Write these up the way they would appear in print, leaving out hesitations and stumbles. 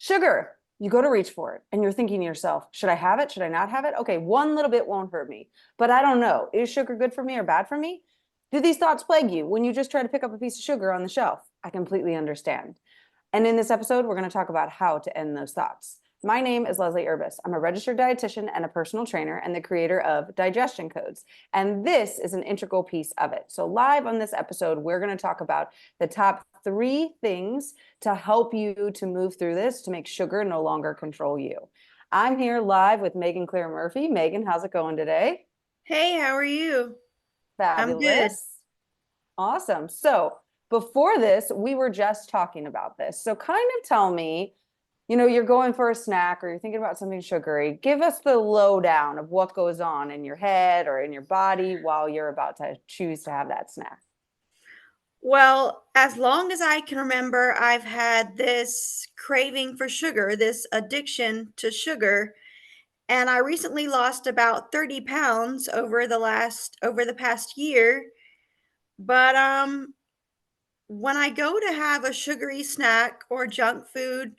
Sugar, you go to reach for it and you're thinking to yourself, should I have it? Should I not have it? Okay, one little bit won't hurt me, but I don't know. Is sugar good for me or bad for me? Do these thoughts plague you when you just try to pick up a piece of sugar on the shelf? I completely understand. And in this episode, we're going to talk about how to end those thoughts. My name is Leslie Urbis. I'm a registered dietitian and a personal trainer and the creator of Digestion Codes. And this is an integral piece of it. So live on this episode, we're going to talk about the top 3 things to help you to move through this, to make sugar no longer control you. I'm here live with Megan Claire Murphy. Megan, how's it going today? Hey, how are you? I'm good. Fabulous. Awesome. So before this, we were just talking about this. So kind of tell me, you're going for a snack or you're thinking about something sugary. Give us the lowdown of what goes on in your head or in your body while you're about to choose to have that snack. Well, as long as I can remember, I've had this craving for sugar, this addiction to sugar, and I recently lost about 30 pounds over the past year. But when I go to have a sugary snack or junk food,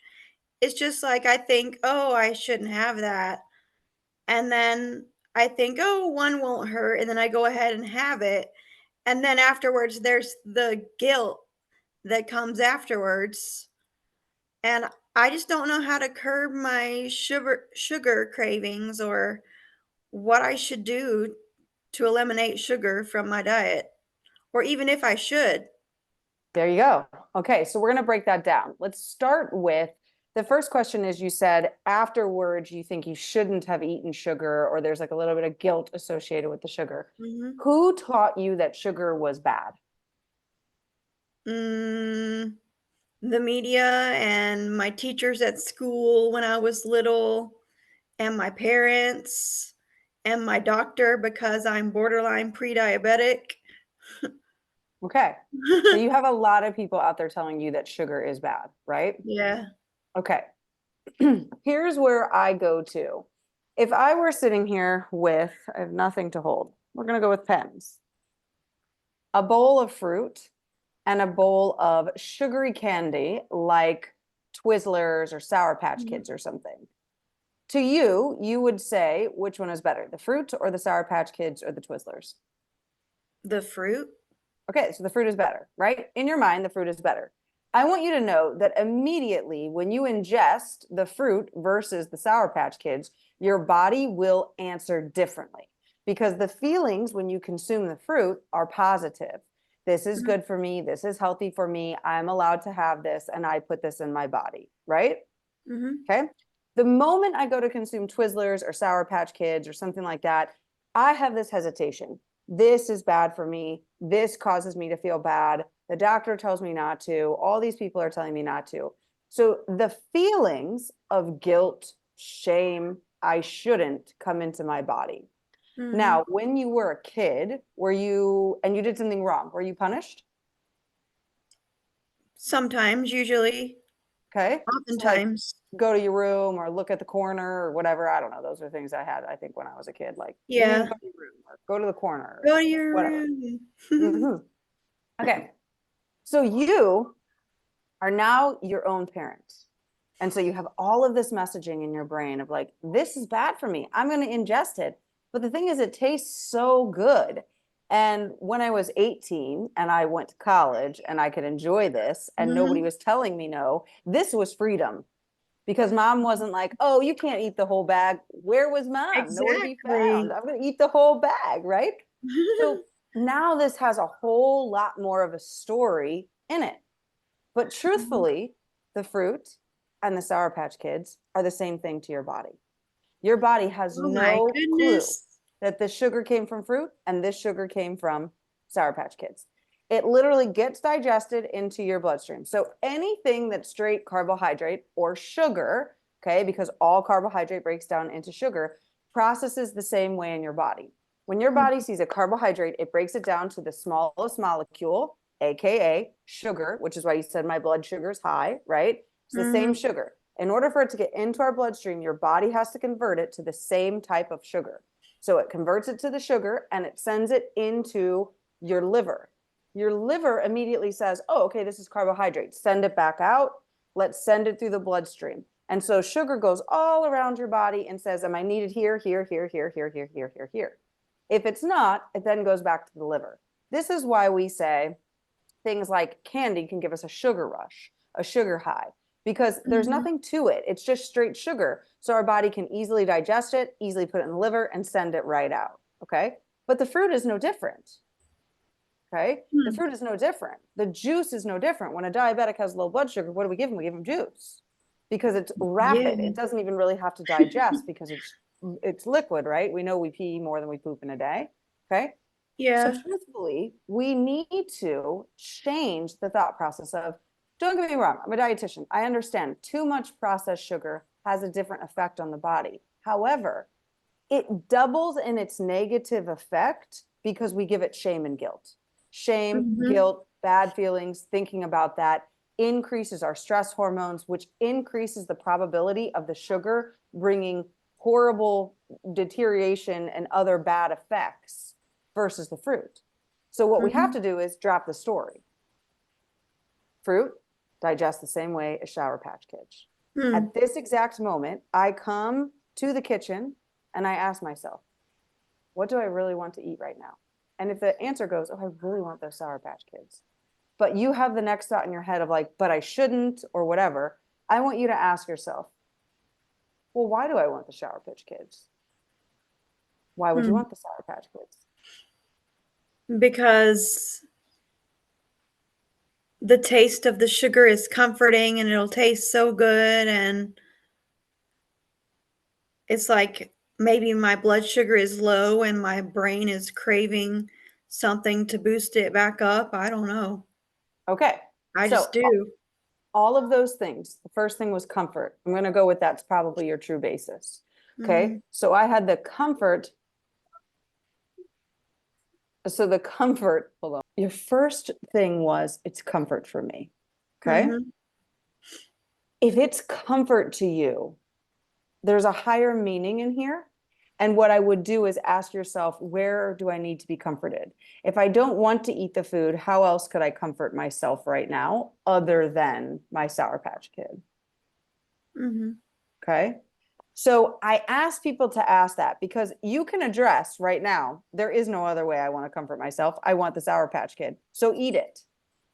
it's just like I think, "Oh, I shouldn't have that." And then I think, "Oh, one won't hurt," and then I go ahead and have it. And then afterwards, there's the guilt that comes afterwards, and I just don't know how to curb my sugar cravings or what I should do to eliminate sugar from my diet, or even if I should. There you go. Okay, so we're going to break that down. Let's start with the first question is you said afterwards you think you shouldn't have eaten sugar or there's like a little bit of guilt associated with the sugar. Mhm. Who taught you that sugar was bad? Mm, the media and my teachers at school when I was little, and my parents, and my doctor because I'm borderline pre-diabetic. Okay. So you have a lot of people out there telling you that sugar is bad, right? Yeah. Okay. Here's where I go to. If I were sitting here with, I have nothing to hold. We're going to go with pens, a bowl of fruit, and a bowl of sugary candy like Twizzlers or Sour Patch Mhm. Kids or something. To you, you would say which one is better, the fruit or the Sour Patch Kids or the Twizzlers? The fruit? Okay, so the fruit is better, right? In your mind, the fruit is better. I want you to know that immediately when you ingest the fruit versus the Sour Patch Kids, your body will answer differently because the feelings when you consume the fruit are positive. This is Mhm. good for me. This is healthy for me. I'm allowed to have this and I put this in my body, right? Mhm. Okay. The moment I go to consume Twizzlers or Sour Patch Kids or something like that, I have this hesitation. This is bad for me. This causes me to feel bad. The doctor tells me not to. All these people are telling me not to. So the feelings of guilt, shame, I shouldn't come into my body. Mhm. Now, when you were a kid, and you did something wrong, were you punished? Sometimes, usually, Okay. So like oftentimes. go to your room or look at the corner or whatever. I don't know. Those are things I had, I think, when I was a kid, like Yeah. go to your room or go to the corner Go or to your whatever. room. Hmm. Okay. So you are now your own parent. And so you have all of this messaging in your brain of like, this is bad for me. I'm going to ingest it. But the thing is, it tastes so good. And when I was 18 and I went to college and I could enjoy this and nobody Mhm. was telling me no, this was freedom because mom wasn't like, oh, you can't eat the whole bag. Where was mom? Nowhere to be found. Exactly. I'm going to eat the whole bag, right? So now this has a whole lot more of a story in it. But Mhm. truthfully, the fruit and the Sour Patch Kids are the same thing to your body. Your body has Oh my no clue goodness. that this sugar came from fruit and this sugar came from Sour Patch Kids. It literally gets digested into your bloodstream. So anything that's straight carbohydrate or sugar, okay, because all carbohydrate breaks down into sugar, processes the same way in your body. When your body sees a carbohydrate, it breaks it down to the smallest molecule, aka sugar, which is why you said my blood sugar is high, right? It's the same Mhm. sugar. In order for it to get into our bloodstream, your body has to convert it to the same type of sugar. So it converts it to the sugar and it sends it into your liver. Your liver immediately says, oh, okay, this is carbohydrate. Send it back out. Let's send it through the bloodstream. And so sugar goes all around your body and says, am I needed here, here, here, here, here, here, here, here, here. If it's not, it then goes back to the liver. This is why we say things like candy can give us a sugar rush, a sugar high, because there's nothing to it. It's just straight sugar. So our body can easily digest it, easily put it in the liver and send it right out. Okay. But the fruit is no different. Okay. The fruit is no different. The juice is no different. When a diabetic has low blood sugar, what do we give them? We give them juice because it's rapid. Yeah. It doesn't even really have to digest because it's liquid, right? We know we pee more than we poop in a day. Okay. Yeah. So truthfully, we need to change the thought process of, don't get me wrong, I'm a dietitian. I understand too much processed sugar has a different effect on the body. However, it doubles in its negative effect because we give it shame and guilt. Shame, guilt, bad feelings, thinking about that increases our stress hormones, which increases the probability of the sugar bringing horrible deterioration and other bad effects versus the fruit. So what we have to do is drop the story. Fruit digest the same way as Sour Patch Kids. At this exact moment, I come to the kitchen and I ask myself, what do I really want to eat right now? And if the answer goes, oh, I really want those Sour Patch Kids, but you have the next thought in your head of like, but I shouldn't or whatever, I want you to ask yourself, well, why do I want the Sour Patch Kids? Why would you want the Sour Patch Kids? Because the taste of the sugar is comforting and it'll taste so good, and it's like maybe my blood sugar is low and my brain is craving something to boost it back up. I don't know. Okay. I So just do. all of those things, the first thing was comfort. I'm going to go with that's probably your true basis. Okay. So I had the comfort. So the comfort, hold on. Your first thing was it's comfort for me. Okay. If it's comfort to you, there's a higher meaning in here. And what I would do is ask yourself, where do I need to be comforted? If I don't want to eat the food, how else could I comfort myself right now other than my Sour Patch Kid? Okay. So I ask people to ask that because you can address right now, there is no other way I want to comfort myself. I want the Sour Patch Kid. So eat it.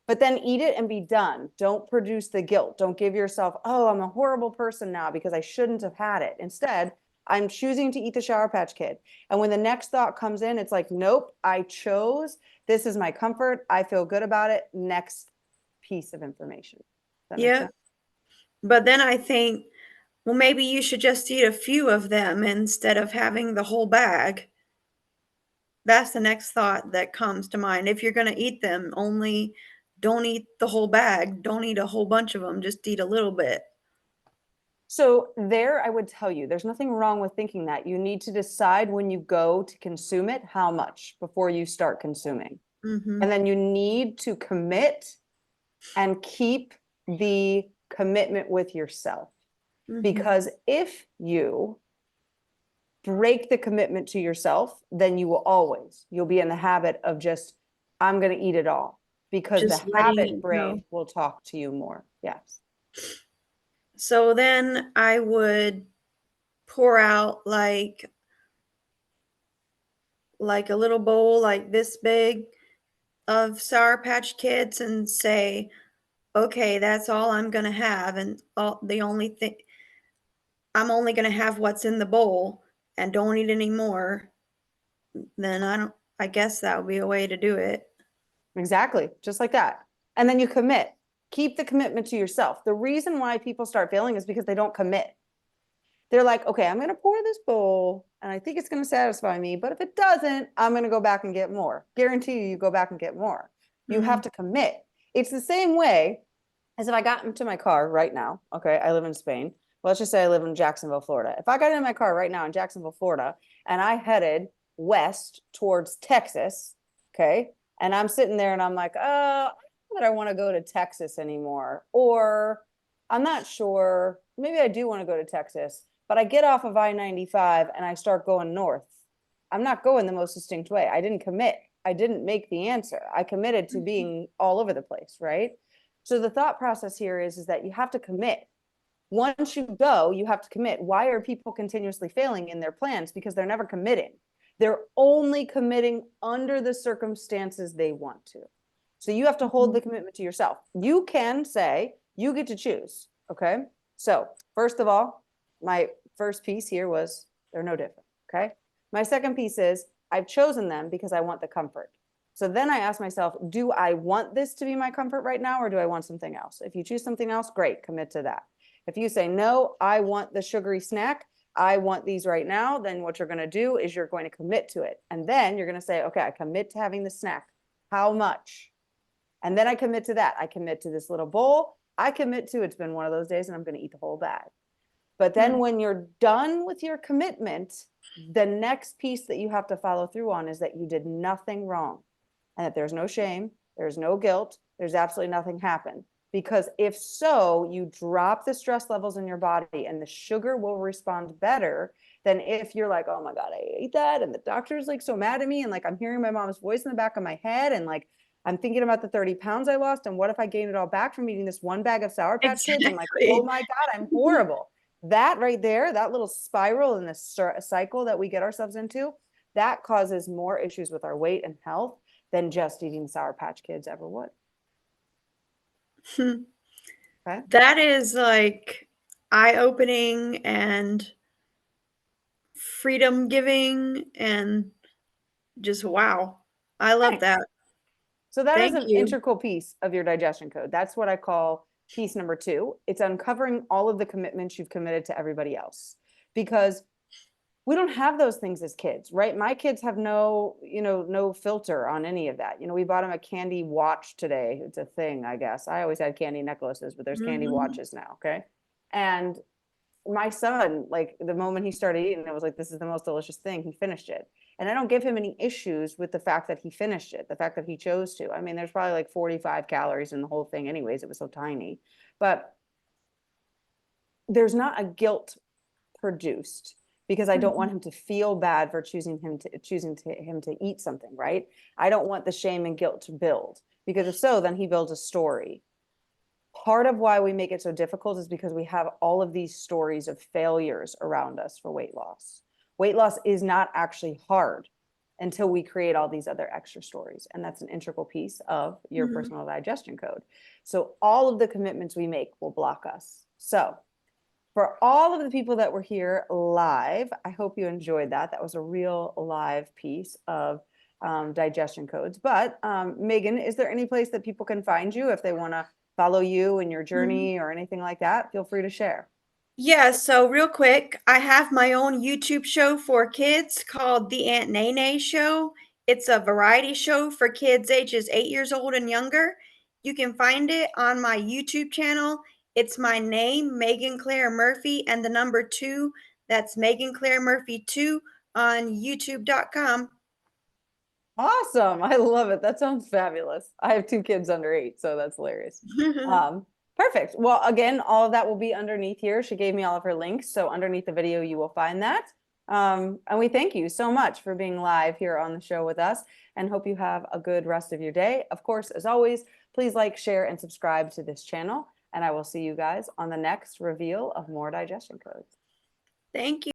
But then eat it and be done. Don't produce the guilt. Don't give yourself, oh, I'm a horrible person now because I shouldn't have had it. Instead, I'm choosing to eat the Sour Patch Kid. And when the next thought comes in, it's like, nope, I chose. This is my comfort. I feel good about it. Next piece of information. Does that make Yeah. sense? But then I think, well, maybe you should just eat a few of them instead of having the whole bag. That's the next thought that comes to mind. If you're going to eat them, only don't eat the whole bag. Don't eat a whole bunch of them. Just eat a little bit. So there, I would tell you, there's nothing wrong with thinking that. You need to decide when you go to consume it, how much before you start consuming. And then you need to commit and keep the commitment with yourself. Because if you break the commitment to yourself, then you'll be in the habit of just, I'm going to eat it all because Just the letting habit it brain go. will talk to you more. Yes. So then I would pour out like a little bowl like this big of Sour Patch Kids and say, okay, that's all I'm going to have. And the only thing, I'm only going to have what's in the bowl and don't eat any more. Then I guess that would be a way to do it. Exactly. Just like that. And then you commit. Keep the commitment to yourself. The reason why people start failing is because they don't commit. They're like, okay, I'm going to pour this bowl and I think it's going to satisfy me. But if it doesn't, I'm going to go back and get more. Guarantee you go back and get more. You have to commit. It's the same way as if I got into my car right now. Okay, I live in Spain. Well, let's just say I live in Jacksonville, Florida. If I got in my car right now in Jacksonville, Florida, and I headed west towards Texas, okay, and I'm sitting there and I'm like, I don't know that I want to go to Texas anymore. Or I'm not sure, maybe I do want to go to Texas, but I get off of I-95 and I start going north. I'm not going the most distinct way. I didn't commit. I didn't make the answer. I committed to being all over the place, right? So the thought process here is that you have to commit. Once you go, you have to commit. Why are people continuously failing in their plans? Because they're never committing. They're only committing under the circumstances they want to. So you have to hold the commitment to yourself. You can say, you get to choose. Okay. So first of all, my first piece here was they're no different. Okay. My second piece is I've chosen them because I want the comfort. So then I ask myself, do I want this to be my comfort right now, or do I want something else? If you choose something else, great, commit to that. If you say, no, I want the sugary snack, I want these right now, then what you're going to do is you're going to commit to it. And then you're going to say, okay, I commit to having the snack. How much? And then I commit to that. I commit to this little bowl. I commit to, it's been one of those days and I'm going to eat the whole bag. But then when you're done with your commitment, the next piece that you have to follow through on is that you did nothing wrong and that there's no shame, there's no guilt, there's absolutely nothing happened. Because if so, you drop the stress levels in your body and the sugar will respond better than if you're like, oh my God, I ate that. And the doctor's like so mad at me. And like, I'm hearing my mom's voice in the back of my head. And like, I'm thinking about the 30 pounds I lost. And what if I gained it all back from eating this one bag of Sour Patch Kids? I'm like, oh my God, I'm horrible. That right there, that little spiral in the cycle that we get ourselves into, that causes more issues with our weight and health than just eating Sour Patch Kids ever would. Okay. That is like eye-opening and freedom giving and just wow. I love that. So that is Thank an you. integral piece of your digestion code. That's what I call piece number 2. It's uncovering all of the commitments you've committed to everybody else, because we don't have those things as kids, right? My kids have no filter on any of that. We bought them a candy watch today. It's a thing, I guess. I always had candy necklaces, but there's candy watches now. Okay. And my son, like the moment he started eating, it was like, this is the most delicious thing. He finished it. And I don't give him any issues with the fact that he finished it, the fact that he chose to. I mean, there's probably like 45 calories in the whole thing anyways. It was so tiny. But there's not a guilt produced, because I don't want him to feel bad for choosing him to eat something, right? I don't want the shame and guilt to build, because if so, then he builds a story. Part of why we make it so difficult is because we have all of these stories of failures around us for weight loss. Weight loss is not actually hard until we create all these other extra stories. And that's an integral piece of your personal digestion code. So all of the commitments we make will block us. So for all of the people that were here live, I hope you enjoyed that. That was a real live piece of digestion codes. But Megan, is there any place that people can find you if they want to follow you in your journey or anything like that? Feel free to share. Yeah, so real quick, I have my own YouTube show for kids called The Aunt Nene Show. It's a variety show for kids ages 8 years old and younger. You can find it on my YouTube channel. It's my name, Megan Claire Murphy, and the number 2. That's Megan Claire Murphy 2 on youtube.com. Awesome. I love it. That sounds fabulous. I have 2 kids under 8, so that's hilarious. Perfect. Well, again, all of that will be underneath here. She gave me all of her links. So underneath the video, you will find that. And we thank you so much for being live here on the show with us, and hope you have a good rest of your day. Of course, as always, please like, share, and subscribe to this channel. And I will see you guys on the next reveal of more digestion codes. Thank you.